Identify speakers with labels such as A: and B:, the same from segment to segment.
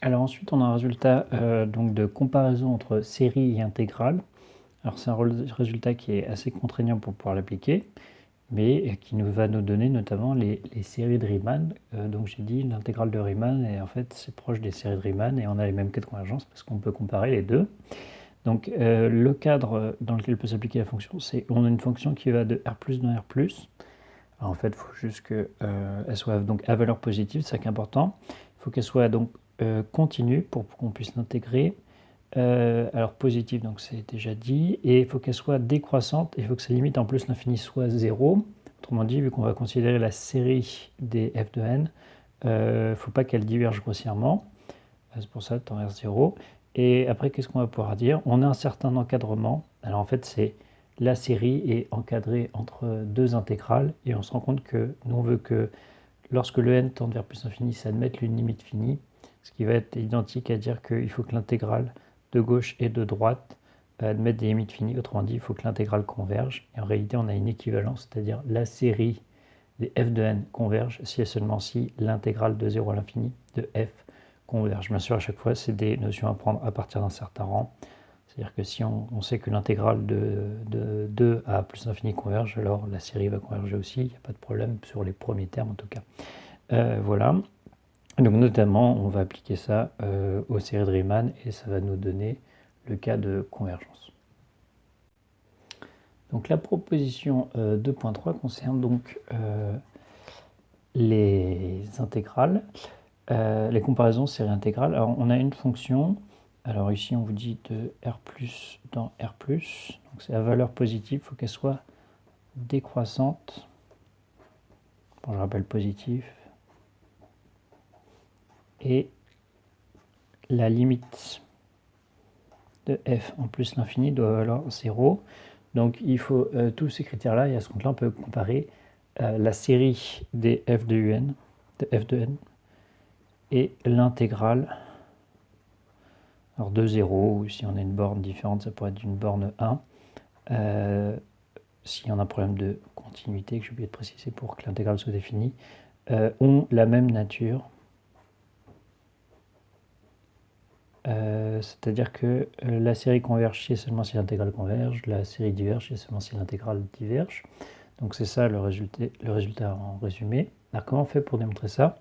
A: Alors ensuite, on a un résultat donc de comparaison entre série et intégrale. Alors c'est un résultat qui est assez contraignant pour pouvoir l'appliquer, mais qui va nous donner notamment les séries de Riemann. Donc j'ai dit l'intégrale de Riemann, et en fait c'est proche des séries de Riemann, et on a les mêmes cas de convergence parce qu'on peut comparer les deux. Donc le cadre dans lequel peut s'appliquer la fonction, c'est on a une fonction qui va de R+ dans R+. Alors, en fait, il faut juste qu'elle soit donc à valeur positive, c'est ça qui est important. Il faut qu'elle soit donc continue pour qu'on puisse l'intégrer. Alors positive, donc c'est déjà dit, et il faut qu'elle soit décroissante, et il faut que sa limite en plus l'infini soit 0. Autrement dit, vu qu'on va considérer la série des f de n, il ne faut pas qu'elle diverge grossièrement. C'est pour ça, temps R 0. Et après, qu'est-ce qu'on va pouvoir dire? On a un certain encadrement. Alors en fait, c'est la série est encadrée entre deux intégrales, et on se rend compte que nous, on veut que lorsque le n tend vers plus infini, ça admette une limite finie, ce qui va être identique à dire qu'il faut que l'intégrale de gauche et de droite admette des limites finies. Autrement dit, il faut que l'intégrale converge. Et en réalité, on a une équivalence, c'est-à-dire la série des f de n converge si et seulement si l'intégrale de 0 à l'infini de f converge. Bien sûr, à chaque fois, c'est des notions à prendre à partir d'un certain rang. C'est-à-dire que si on sait que l'intégrale de 2 à plus l'infini converge, alors la série va converger aussi, il n'y a pas de problème sur les premiers termes en tout cas. Voilà. Donc notamment, on va appliquer ça aux séries de Riemann et ça va nous donner le cas de convergence. Donc la proposition 2.3 concerne donc les intégrales, les comparaisons séries intégrales. Alors on a une fonction, alors ici on vous dit de R+ dans R+, donc c'est à valeur positive, il faut qu'elle soit décroissante. Bon, je rappelle positif. Et la limite de f en plus l'infini doit valoir 0. Donc il faut tous ces critères-là, et à ce compte-là, on peut comparer la série des f de un, de f de n, et l'intégrale, alors de 0, ou si on a une borne différente, ça pourrait être une borne 1. Si on a un problème de continuité, que j'ai oublié de préciser pour que l'intégrale soit définie, ont la même nature. C'est-à-dire que la série converge si et seulement si l'intégrale converge, la série diverge si et seulement si l'intégrale diverge. Donc c'est ça le résultat en résumé. Alors comment on fait pour démontrer ça?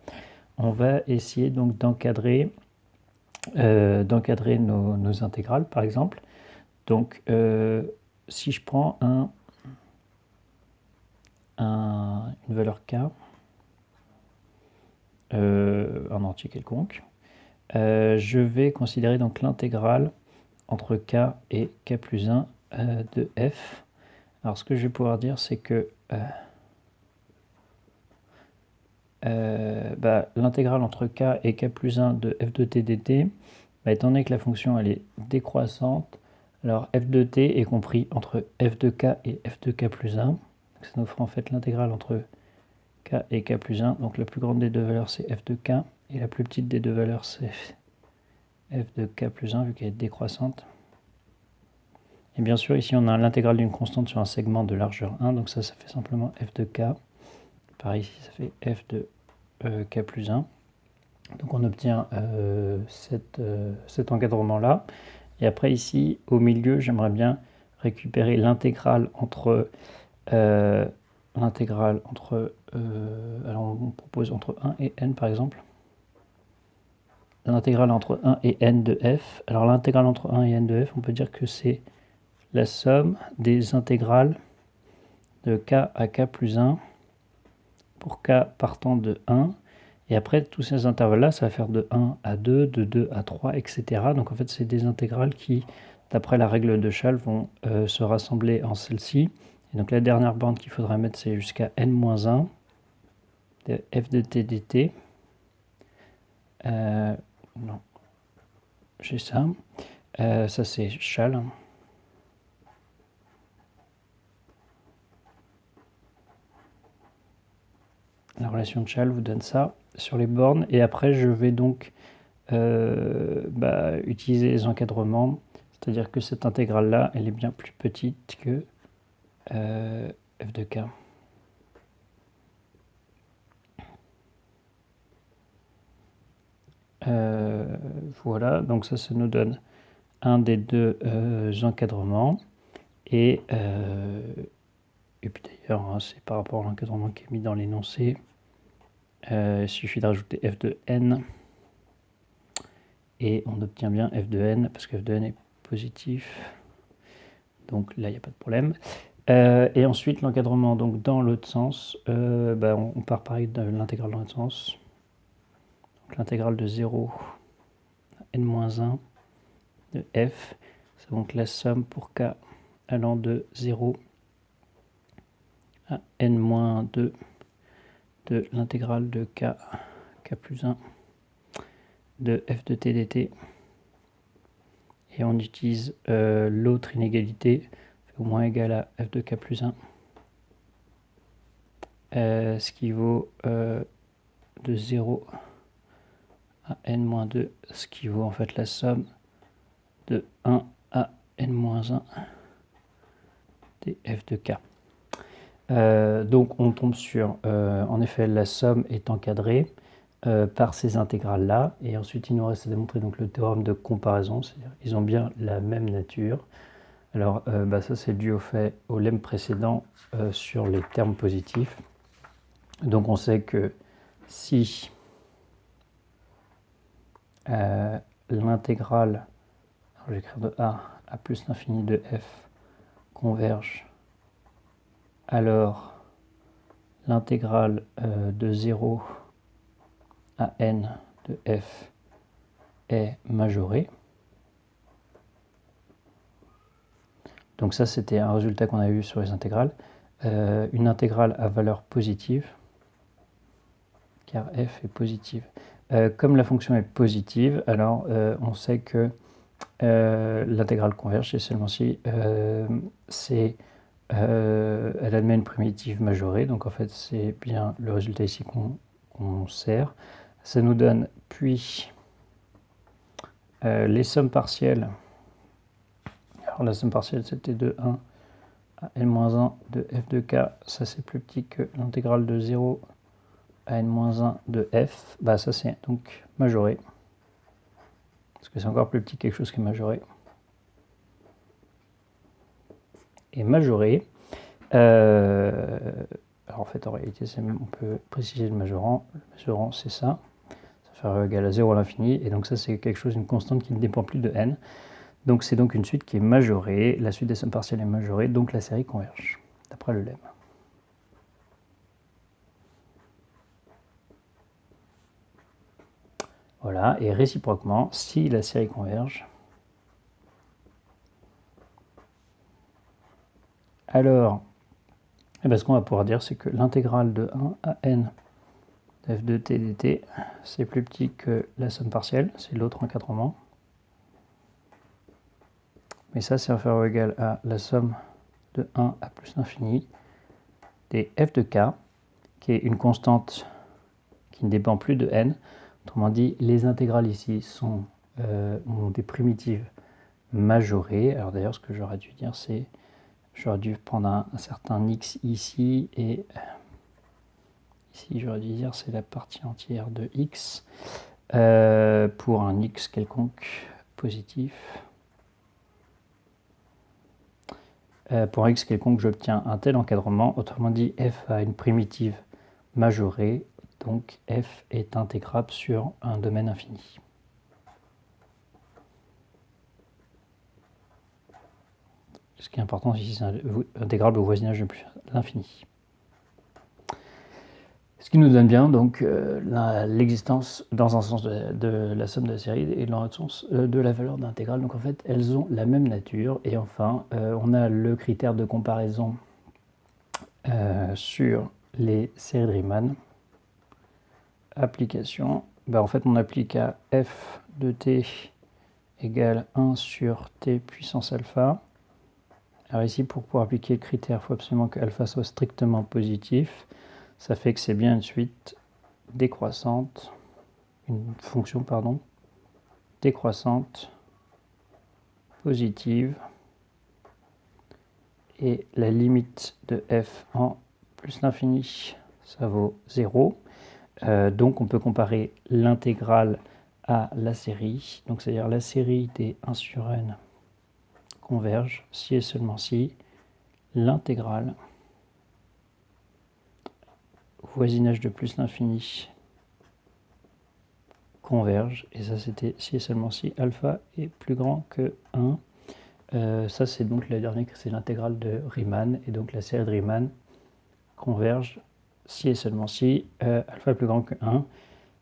A: On va essayer donc d'encadrer nos intégrales par exemple. Donc si je prends une valeur k, un entier quelconque, je vais considérer donc l'intégrale entre k et k plus 1 de f. Alors ce que je vais pouvoir dire, c'est que l'intégrale entre k et k plus 1 de f de t dt, étant donné que la fonction elle est décroissante, alors f de t est compris entre f de k et f de k plus 1. Donc ça nous fera en fait l'intégrale entre k et k plus 1. Donc la plus grande des deux valeurs c'est f de k, et la plus petite des deux valeurs c'est f de k plus 1 vu qu'elle est décroissante. Et bien sûr ici on a l'intégrale d'une constante sur un segment de largeur 1, donc ça fait simplement f de k. Pareil ici ça fait f de k plus 1. Donc on obtient cet encadrement-là. Et après ici, au milieu, j'aimerais bien récupérer l'intégrale entre... alors on propose entre 1 et n par exemple. L'intégrale entre 1 et n de f. Alors l'intégrale entre 1 et n de f, on peut dire que c'est la somme des intégrales de k à k plus 1 pour k partant de 1. Et après, tous ces intervalles-là, ça va faire de 1 à 2, de 2 à 3, etc. Donc en fait, c'est des intégrales qui, d'après la règle de Schall, vont se rassembler en celle-ci. Et donc la dernière borne qu'il faudra mettre, c'est jusqu'à n-1 de f de t dt. Non, j'ai ça. Ça, c'est Schall. La relation de Schall vous donne ça sur les bornes. Et après, je vais donc utiliser les encadrements. C'est-à-dire que cette intégrale-là, elle est bien plus petite que f de k. Voilà, donc ça nous donne un des deux encadrements. Et puis d'ailleurs, hein, c'est par rapport à l'encadrement qui est mis dans l'énoncé. Il suffit de rajouter f de n. Et on obtient bien f de n, parce que f de n est positif. Donc là, il n'y a pas de problème. Et ensuite, l'encadrement donc dans l'autre sens, on part pareil de l'intégrale dans l'autre sens. L'intégrale de 0 à n-1 de f, c'est donc la somme pour k allant de 0 à n-2 de l'intégrale de k plus 1 de f de t dt. Et on utilise l'autre inégalité, au moins égal à f de k plus 1, ce qui vaut de 0 à n-2, ce qui vaut en fait la somme de 1 à n-1 des f de k. Donc on tombe sur, en effet, la somme est encadrée par ces intégrales-là, et ensuite il nous reste à démontrer donc, le théorème de comparaison, c'est-à-dire qu'ils ont bien la même nature. Alors ça c'est dû au lemme précédent sur les termes positifs. Donc on sait que si l'intégrale, je vais écrire de a à plus l'infini de f converge, alors l'intégrale de 0 à n de f est majorée. Donc ça, c'était un résultat qu'on a eu sur les intégrales. Une intégrale à valeur positive, car f est positive. Comme la fonction est positive, alors on sait que l'intégrale converge, et seulement si elle admet une primitive majorée. Donc en fait, c'est bien le résultat ici qu'on sert. Ça nous donne puis les sommes partielles. Alors la somme partielle, c'était de 1 à n-1 de f de k. Ça, c'est plus petit que l'intégrale de 0 à n-1 de f. Ça, c'est donc majoré. Parce que c'est encore plus petit que quelque chose qui est majoré. Et majoré, alors en fait, en réalité, on peut préciser le majorant. Le majorant, c'est ça. Ça fait égal à 0 à l'infini. Et donc ça, c'est quelque chose, une constante qui ne dépend plus de n. Donc c'est donc une suite qui est majorée. La suite des sommes partielles est majorée, donc la série converge, d'après le lemme. Voilà, et réciproquement, si la série converge, alors ce qu'on va pouvoir dire, c'est que l'intégrale de 1 à n de f de t dt, c'est plus petit que la somme partielle, c'est l'autre encadrement. Mais ça, c'est inférieur ou égal à la somme de 1 à plus l'infini des f de k, qui est une constante qui ne dépend plus de n. Autrement dit, les intégrales ici ont des primitives majorées. Alors d'ailleurs, ce que j'aurais dû dire, c'est j'aurais dû prendre un certain x ici, et ici j'aurais dû dire c'est la partie entière de x pour un x quelconque positif. Pour un x quelconque, j'obtiens un tel encadrement. Autrement dit, f a une primitive majorée, donc f est intégrable sur un domaine infini. Ce qui est important ici, c'est intégrable au voisinage de l'infini. Ce qui nous donne bien donc l'existence dans un sens de la somme de la série et dans l'autre sens de la valeur d'intégrale. Donc en fait, elles ont la même nature. Et enfin, on a le critère de comparaison sur les séries de Riemann. Application. En fait, on applique à f de t égale 1 sur t puissance alpha. Alors ici, pour pouvoir appliquer le critère, il faut absolument que alpha soit strictement positif. Ça fait que c'est bien une suite décroissante, une fonction, décroissante, positive, et la limite de f en plus l'infini, ça vaut 0. Donc on peut comparer l'intégrale à la série, donc c'est-à-dire la série des 1 sur n converge si et seulement si l'intégrale voisinage de plus l'infini converge, et ça c'était si et seulement si alpha est plus grand que 1. Ça c'est donc la dernière, c'est l'intégrale de Riemann, et donc la série de Riemann converge si et seulement si alpha est plus grand que 1.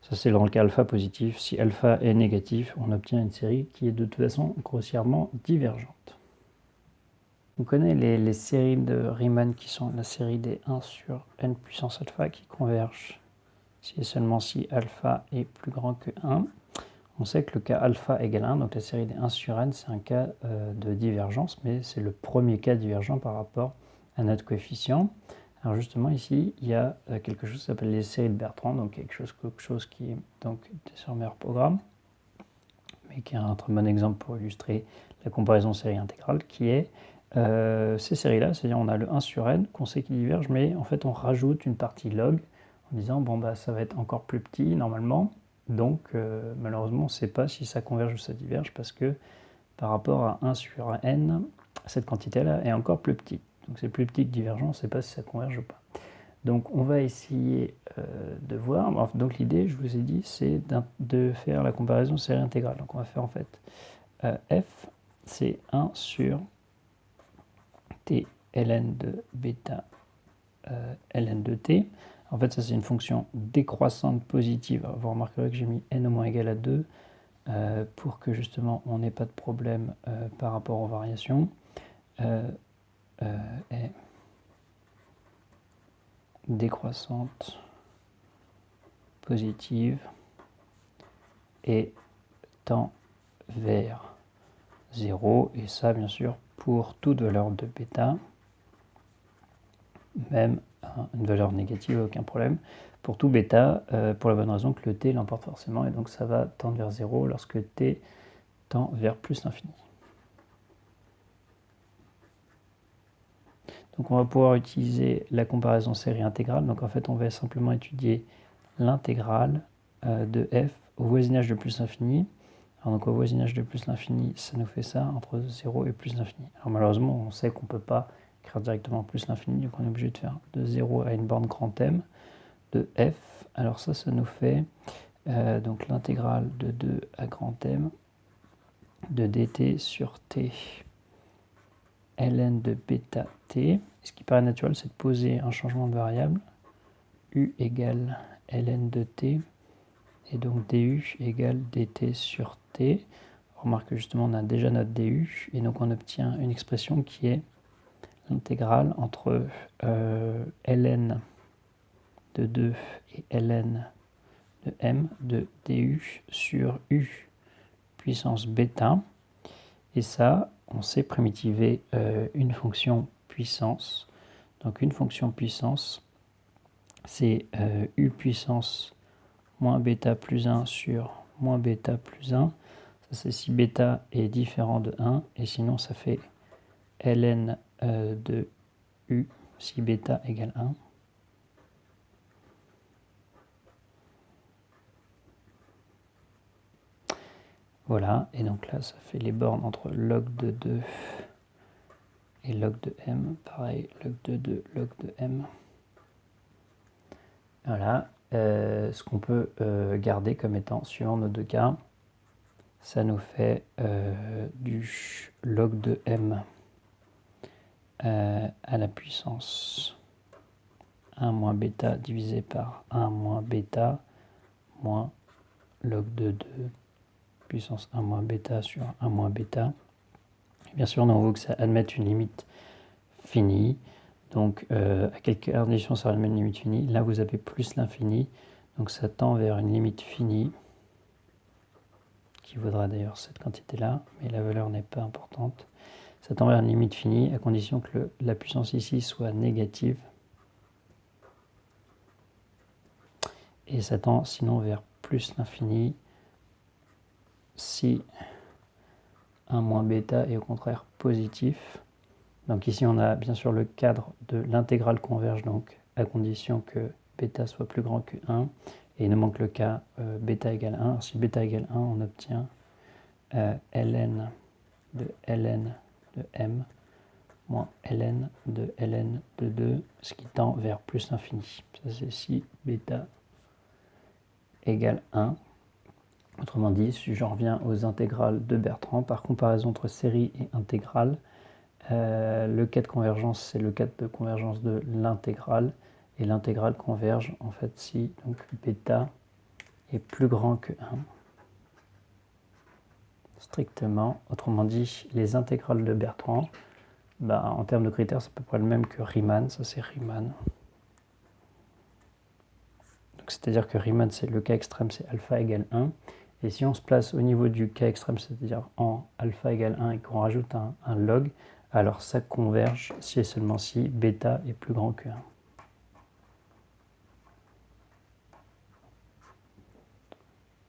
A: Ça c'est dans le cas alpha positif. Si alpha est négatif, on obtient une série qui est de toute façon grossièrement divergente. On connaît les séries de Riemann qui sont la série des 1 sur n puissance alpha qui convergent si et seulement si alpha est plus grand que 1. On sait que le cas alpha égale 1, donc la série des 1 sur n, c'est un cas de divergence, mais c'est le premier cas divergent par rapport à notre coefficient. Alors justement ici, il y a quelque chose qui s'appelle les séries de Bertrand, donc quelque chose qui est donc sur meilleur programme, mais qui est un très bon exemple pour illustrer la comparaison série intégrale, qui est ces séries-là, c'est-à-dire on a le 1 sur n qu'on sait qui diverge, mais en fait on rajoute une partie log en disant bon bah ça va être encore plus petit normalement, donc malheureusement on ne sait pas si ça converge ou ça diverge parce que par rapport à 1 sur n, cette quantité-là est encore plus petite. Donc c'est plus petit que divergent, on ne sait pas si ça converge ou pas. Donc on va essayer de voir. Donc l'idée, je vous ai dit, c'est de faire la comparaison série intégrale. Donc on va faire en fait f, c'est 1 sur t ln de bêta ln de t. En fait, ça c'est une fonction décroissante positive. Vous remarquerez que j'ai mis n au moins égal à 2 pour que justement on n'ait pas de problème par rapport aux variations. Est décroissante positive et tend vers 0, et ça bien sûr pour toute valeur de bêta, même une valeur négative, aucun problème, pour tout bêta, pour la bonne raison que le t l'emporte forcément, et donc ça va tendre vers 0 lorsque t tend vers plus l'infini. Donc on va pouvoir utiliser la comparaison série intégrale, donc en fait on va simplement étudier l'intégrale de f au voisinage de plus l'infini. Alors donc au voisinage de plus l'infini, ça nous fait ça, entre 0 et plus l'infini. Alors malheureusement, on sait qu'on ne peut pas écrire directement plus l'infini, donc on est obligé de faire de 0 à une borne grand M de f. Alors ça nous fait donc l'intégrale de 2 à grand M de dt sur t ln de bêta t. Ce qui paraît naturel, c'est de poser un changement de variable, u égale ln de t, et donc du égale dt sur t. On remarque que justement on a déjà notre du, et donc on obtient une expression qui est l'intégrale entre ln de 2 et ln de m de du sur u puissance bêta. Et ça, on sait primitiver une fonction puissance. Donc une fonction puissance, c'est u puissance moins bêta plus 1 sur moins bêta plus 1. Ça c'est si bêta est différent de 1, et sinon ça fait ln de u si bêta égale 1. Voilà, et donc là ça fait les bornes entre log de 2 et log de m. Pareil, log de 2, log de m. Voilà, ce qu'on peut garder comme étant, suivant nos deux cas, ça nous fait du log de m à la puissance 1 moins bêta divisé par 1 moins bêta moins log de 2 puissance 1 moins bêta sur 1 moins bêta. Et bien sûr, on veut que ça admette une limite finie. Donc, à quelques conditions, ça admet une limite finie. Là, vous avez plus l'infini. Donc, ça tend vers une limite finie, qui vaudra d'ailleurs cette quantité-là, mais la valeur n'est pas importante. Ça tend vers une limite finie, à condition que la puissance ici soit négative. Et ça tend sinon vers plus l'infini, si 1 moins bêta est au contraire positif. Donc ici on a bien sûr le cadre de l'intégrale converge, donc à condition que bêta soit plus grand que 1, Et il nous manque le cas bêta égale 1. Alors, si bêta égale 1, on obtient ln de m moins ln de 2, ce qui tend vers plus l'infini. Ça, c'est si bêta égale 1. Autrement dit, si j'en reviens aux intégrales de Bertrand, par comparaison entre série et intégrale, le cas de convergence, c'est le cas de convergence de l'intégrale, et l'intégrale converge en fait si donc bêta est plus grand que 1. Strictement, autrement dit, les intégrales de Bertrand, en termes de critères, c'est à peu près le même que Riemann, ça c'est Riemann. C'est-à-dire que Riemann, c'est le cas extrême, c'est alpha égale 1. Et si on se place au niveau du cas extrême, c'est-à-dire en alpha égale 1 et qu'on rajoute un log, alors ça converge si et seulement si bêta est plus grand que 1.